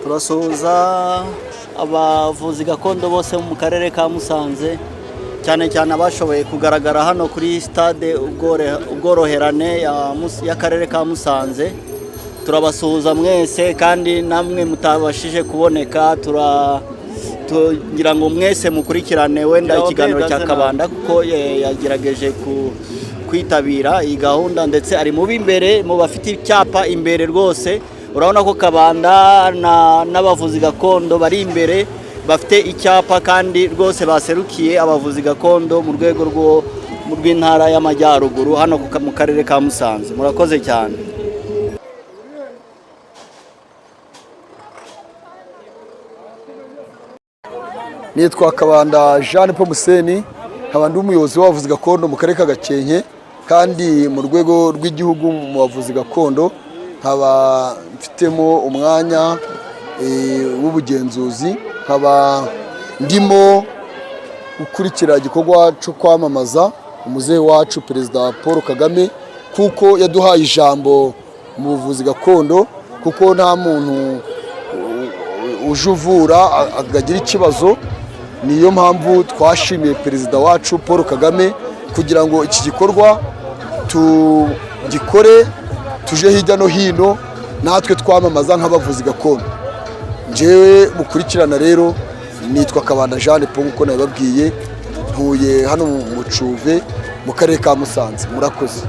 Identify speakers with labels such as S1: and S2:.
S1: turasuhuza abavuzi gakondo bose mu karere ka Musanze, cyane cyane abashoboye kugaragara hano kuri stade ubworoherane y'akarere ka Musanze. Turabasuhuza mwese, kandi namwe mutabashije kuboneka tugira ngo mwese mukurikirane wenda ikiganiro cya Kabanda, kuko yagerageje kwitabira iyi gahunda, ndetse ari mu b'imbere mu bafite icyapa imbere rwose. Urabona ko Kabanda n'abavuzi gakondo bari imbere bafite icyapa, kandi rwose baserukiye abavuzi gakondo mu rwego rw'intara y'Amajyaruguru hano mu karere ka Musanze. Murakoze cyane.
S2: Nitwa Kabanda Jean Paul Museni, nkaba ndi umuyobozi w'abavuzi gakondo mu karere ka Gakenke, kandi mu rwego rw'igihugu mu bavuzi gakondo nkaba mfitemo umwanya w'ubugenzuzi, nkaba ndimo gukurikira igikorwa cyo kwamamaza umuzehe wacu Perezida Paul Kagame, kuko yaduhaye ijambo mu buvuzi gakondo, kuko nta muntu uje uvura akagira ikibazo. Niyo mpamvu twashimiye Perezida wacu Paul Kagame kugira ngo iki gikorwa tugikore, tuje hirya no hino natwe twamamaza nk'abavuzi gakondo. Njyewe mukurikirana rero nitwa Kabanda Jean Paul, uko nabibabwiye, ntuye hano mu Cuve mu karere ka Musanze. Murakoze.